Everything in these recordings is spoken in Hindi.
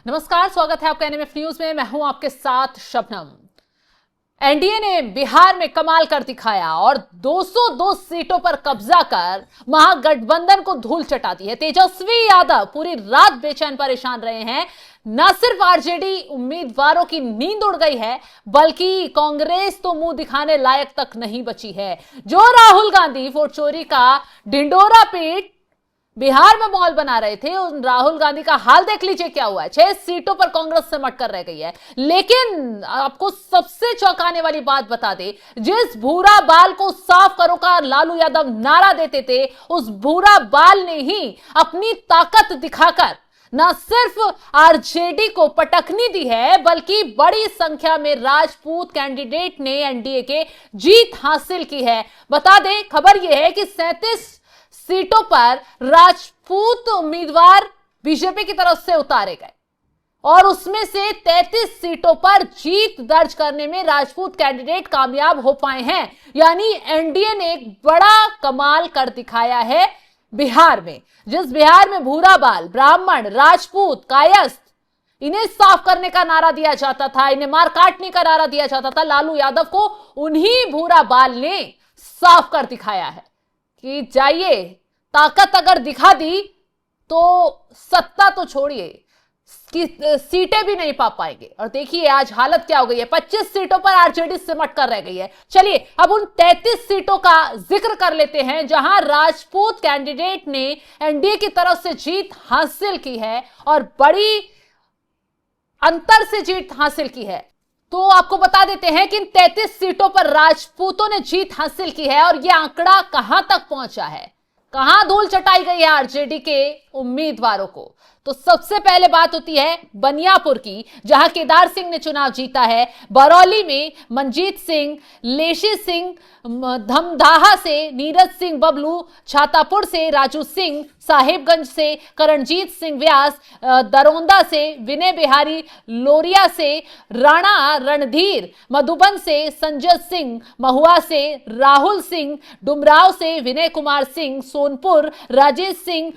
नमस्कार, स्वागत है आपका एनएमएफ न्यूज में। मैं हूं आपके साथ शबनम। एनडीए ने बिहार में कमाल कर दिखाया और 202 सीटों पर कब्जा कर महागठबंधन को धूल चटा दी है। तेजस्वी यादव पूरी रात बेचैन परेशान रहे हैं। न सिर्फ आरजेडी उम्मीदवारों की नींद उड़ गई है, बल्कि कांग्रेस तो मुंह दिखाने लायक तक नहीं बची है। जो राहुल गांधी वोट चोरी का ढिंडोरा पीट बिहार में माहौल बना रहे थे, उन राहुल गांधी का हाल देख लीजिए क्या हुआ है। 6 सीटों पर कांग्रेस सिमट कर रह गई है। लेकिन आपको सबसे चौंकाने वाली बात बता दे, जिस भूरा बाल को साफ करो का लालू यादव नारा देते थे, उस भूरा बाल ने ही अपनी ताकत दिखाकर न सिर्फ आरजेडी को पटखनी दी है, बल्कि बड़ी संख्या में राजपूत कैंडिडेट ने एनडीए के जीत हासिल की है। बता दें, खबर यह है कि 37 सीटों पर राजपूत उम्मीदवार बीजेपी की तरफ से उतारे गए और उसमें से 33 सीटों पर जीत दर्ज करने में राजपूत कैंडिडेट कामयाब हो पाए हैं। यानी एनडीए ने एक बड़ा कमाल कर दिखाया है बिहार में। जिस बिहार में भूरा बाल, ब्राह्मण, राजपूत, कायस्थ, इन्हें साफ करने का नारा दिया जाता था, इन्हें मार काटने का नारा दिया जाता था, लालू यादव को उन्हीं भूरा बाल ने साफ कर दिखाया है कि जाइए, ताकत अगर दिखा दी तो सत्ता तो छोड़िए कि सीटें भी नहीं पा पाएंगे। और देखिए आज हालत क्या हो गई है। 25 सीटों पर आरजेडी सिमट कर रह गई है। चलिए अब उन 33 सीटों का जिक्र कर लेते हैं जहां राजपूत कैंडिडेट ने एनडीए की तरफ से जीत हासिल की है और बड़ी अंतर से जीत हासिल की है। तो आपको बता देते हैं कि इन 33 सीटों पर राजपूतों ने जीत हासिल की है और यह आंकड़ा कहां तक पहुंचा है, कहां धूल चटाई गई है आरजेडी के उम्मीदवारों को। तो सबसे पहले बात होती है बनियापुर की, जहां केदार सिंह ने चुनाव जीता है। बरौली में मंजीत सिंह, लेशी सिंह, धमदाहा से नीरज सिंह बबलू, छातापुर से राजू सिंह, साहिबगंज से करणजीत सिंह व्यास, दरोंदा से विनय बिहारी, लोरिया से राणा रणधीर, मधुबन से संजय सिंह, महुआ से राहुल सिंह, डुमराव से विनय कुमार सिंह, सोनपुर राजेश सिंह,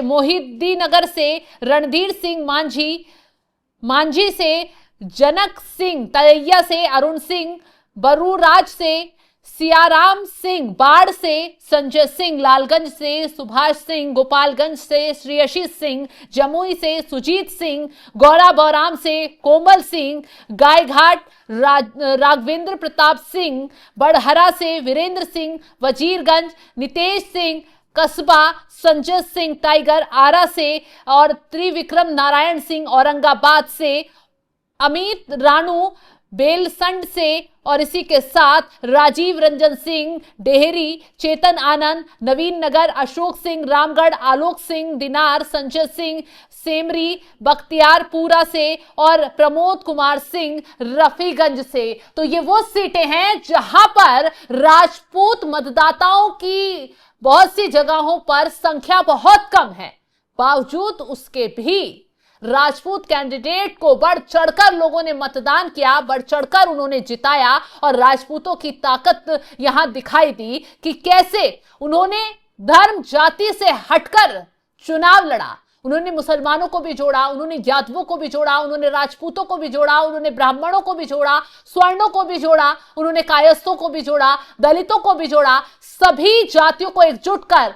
मोहिद्दीनगर से रणधीर सिंह मांझी से जनक सिंह, तलैया से अरुण सिंह, बरूराज से सियाराम सिंह, बाढ़ से संजय सिंह, लालगंज से सुभाष सिंह, गोपालगंज से श्रेयसी सिंह, जमुई से सुजीत सिंह, गौरा बौराम से कोमल सिंह, गायघाट राघवेंद्र प्रताप सिंह, बड़हरा से वीरेंद्र सिंह, वजीरगंज नितेश सिंह, कस्बा संजय सिंह टाइगर आरा से और त्रिविक्रम नारायण सिंह औरंगाबाद से, अमित रानू बेलसंड से और इसी के साथ राजीव रंजन सिंह डेहरी, चेतन आनंद नवीन नगर, अशोक सिंह रामगढ़, आलोक सिंह दिनार, संजय सिंह सेमरी बख्तियारपुरा से और प्रमोद कुमार सिंह रफीगंज से। तो ये वो सीटें हैं जहां पर राजपूत मतदाताओं की बहुत सी जगहों पर संख्या बहुत कम है, बावजूद उसके भी राजपूत कैंडिडेट को बढ़ चढ़कर लोगों ने मतदान किया, बढ़ चढ़कर उन्होंने जिताया और राजपूतों की ताकत यहां दिखाई दी कि कैसे उन्होंने धर्म जाति से हटकर चुनाव लड़ा। उन्होंने मुसलमानों को भी जोड़ा, उन्होंने यादवों को भी जोड़ा, उन्होंने राजपूतों को भी जोड़ा, उन्होंने ब्राह्मणों को भी जोड़ा, स्वर्णों को भी जोड़ा, उन्होंने कायस्थों को भी जोड़ा, दलितों को भी जोड़ा। सभी जातियों को एकजुट कर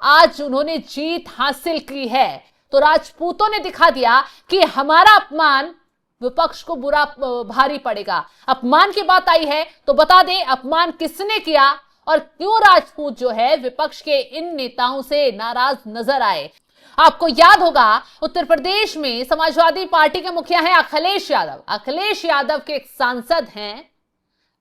आज उन्होंने जीत हासिल की है। तो राजपूतों ने दिखा दिया कि हमारा अपमान विपक्ष को बुरा भारी पड़ेगा। अपमान की बात आई है तो बता दें अपमान किसने किया और क्यों राजपूत जो है विपक्ष के इन नेताओं से नाराज नजर आए। आपको याद होगा उत्तर प्रदेश में समाजवादी पार्टी के मुखिया हैं अखिलेश यादव। अखिलेश यादव के एक सांसद हैं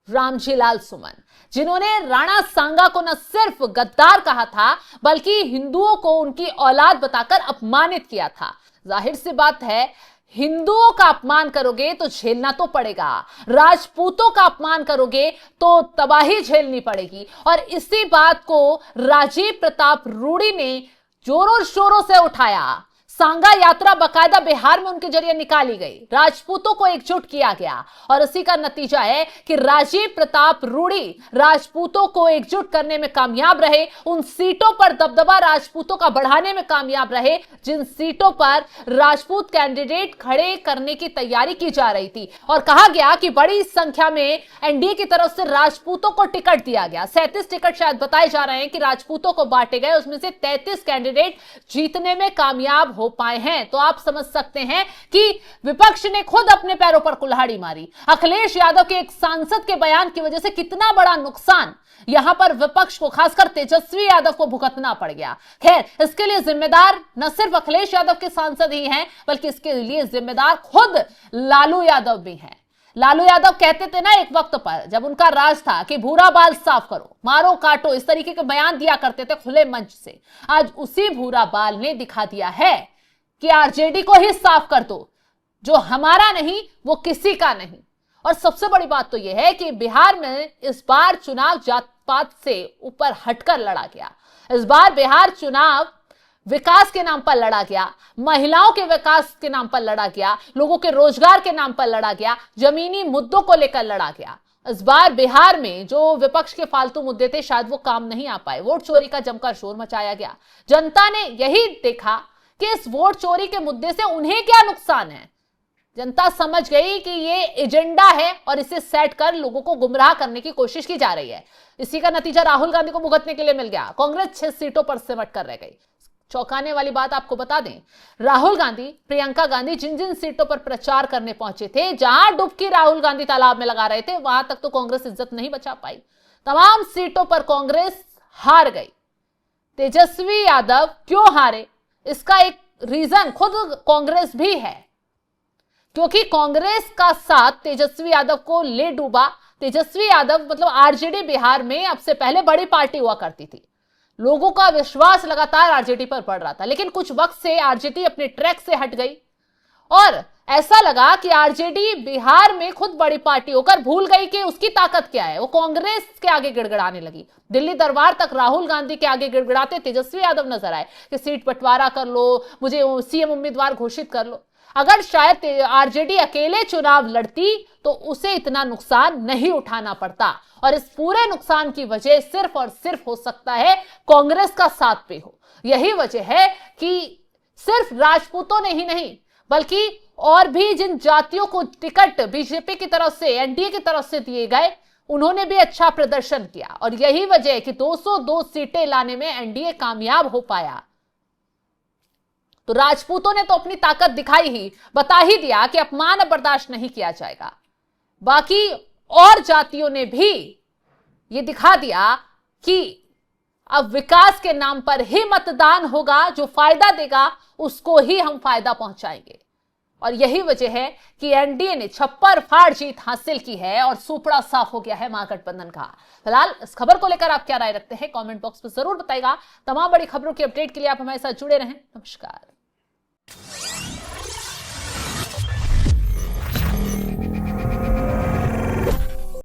रामजी लाल सुमन, जिन्होंने राणा सांगा को न सिर्फ गद्दार कहा था बल्कि हिंदुओं को उनकी औलाद बताकर अपमानित किया था। जाहिर सी बात है, हिंदुओं का अपमान करोगे तो झेलना तो पड़ेगा, राजपूतों का अपमान करोगे तो तबाही झेलनी पड़ेगी। और इसी बात को राजीव प्रताप रूडी ने जोरों शोरों से उठाया। सांगा यात्रा बाकायदा बिहार में उनके जरिए निकाली गई, राजपूतों को एकजुट किया गया और इसी का नतीजा है कि राजीव प्रताप रूडी राजपूतों को एकजुट करने में कामयाब रहे। उन सीटों पर दबदबा राजपूतों का बढ़ाने में कामयाब रहे जिन सीटों पर राजपूत कैंडिडेट खड़े करने की तैयारी की जा रही थी और कहा गया कि बड़ी संख्या में एनडीए की तरफ से राजपूतों को टिकट दिया गया। 37 टिकट शायद बताए जा रहे हैं कि राजपूतों को बांटे गए, उसमें से 33 कैंडिडेट जीतने में कामयाब हो पाए हैं। तो आप समझ सकते हैं कि विपक्ष ने खुद अपने पैरों पर कुल्हाड़ी मारी। अखिलेश यादव के एक सांसद के बयान की वजह से कितना बड़ा नुकसान यहां पर विपक्ष को, खासकर तेजस्वी यादव को भुगतना पड़ गया। खैर, इसके लिए जिम्मेदार न सिर्फ अखिलेश यादव के सांसद ही हैं, बल्कि इसके लिए जिम्मेदार खुद लालू यादव भी हैं। लालू यादव कहते थे ना एक वक्त पर, जब उनका राज था, कि भूरा बाल साफ करो, मारो काटो, इस तरीके के बयान दिया करते थे खुले मंच से। आज उसी भूरा बाल ने दिखा दिया है कि आरजेडी को ही साफ कर दो, जो हमारा नहीं वो किसी का नहीं। और सबसे बड़ी बात तो यह है कि बिहार में इस बार चुनाव जात पात से ऊपर हटकर लड़ा गया। इस बार बिहार चुनाव विकास के नाम पर लड़ा गया, महिलाओं के विकास के नाम पर लड़ा गया, लोगों के रोजगार के नाम पर लड़ा गया, जमीनी मुद्दों को लेकर लड़ा गया। इस बार बिहार में जो विपक्ष के फालतू मुद्दे थे शायद वो काम नहीं आ पाए। वोट चोरी का जमकर शोर मचाया गया। जनता ने यही देखा कि इस वोट चोरी के मुद्दे से उन्हें क्या नुकसान है। जनता समझ गई कि ये एजेंडा है और इसे सेट कर लोगों को गुमराह करने की कोशिश की जा रही है। इसी का नतीजा राहुल गांधी को भुगतने के लिए मिल गया। कांग्रेस 6 सीटों पर सिमट कर रह गई। चौंकाने वाली बात आपको बता दें, राहुल गांधी, प्रियंका गांधी जिन जिन सीटों पर प्रचार करने पहुंचे थे, जहां डुबकी राहुल गांधी तालाब में लगा रहे थे, वहां तक तो कांग्रेस इज्जत नहीं बचा पाई। तमाम सीटों पर कांग्रेस हार गई। तेजस्वी यादव क्यों हारे, इसका एक रीजन खुद कांग्रेस भी है, क्योंकि कांग्रेस का साथ तेजस्वी यादव को ले डूबा। तेजस्वी यादव मतलब आरजेडी बिहार में अब से पहले बड़ी पार्टी हुआ करती थी। लोगों का विश्वास लगातार आरजेडी पर बढ़ रहा था, लेकिन कुछ वक्त से आरजेडी अपने ट्रैक से हट गई और ऐसा लगा कि आरजेडी बिहार में खुद बड़ी पार्टी होकर भूल गई कि उसकी ताकत क्या है। वो कांग्रेस के आगे गिड़गिड़ाने लगी। दिल्ली दरबार तक राहुल गांधी के आगे गिड़गिड़ाते तेजस्वी यादव नजर आए कि सीट बंटवारा कर लो, मुझे सीएम उम्मीदवार घोषित कर लो। अगर शायद आरजेडी अकेले चुनाव लड़ती तो उसे इतना नुकसान नहीं उठाना पड़ता और इस पूरे नुकसान की वजह सिर्फ और सिर्फ हो सकता है कांग्रेस का साथ पे हो। यही वजह है कि सिर्फ राजपूतों ने ही नहीं, बल्कि और भी जिन जातियों को टिकट बीजेपी की तरफ से, एनडीए की तरफ से दिए गए, उन्होंने भी अच्छा प्रदर्शन किया और यही वजह है कि 202 सीटें लाने में एनडीए कामयाब हो पाया। तो राजपूतों ने तो अपनी ताकत दिखाई ही, बता ही दिया कि अपमान अब बर्दाश्त नहीं किया जाएगा। बाकी और जातियों ने भी ये दिखा दिया कि अब विकास के नाम पर ही मतदान होगा, जो फायदा देगा उसको ही हम फायदा पहुंचाएंगे। और यही वजह है कि एनडीए ने छप्पर फाड़ जीत हासिल की है और सुपड़ा साफ हो गया है महागठबंधन का। फिलहाल इस खबर को लेकर आप क्या राय रखते हैं, कमेंट बॉक्स में जरूर बताइएगा। तमाम बड़ी खबरों की अपडेट के लिए आप हमारे साथ जुड़े रहें। नमस्कार।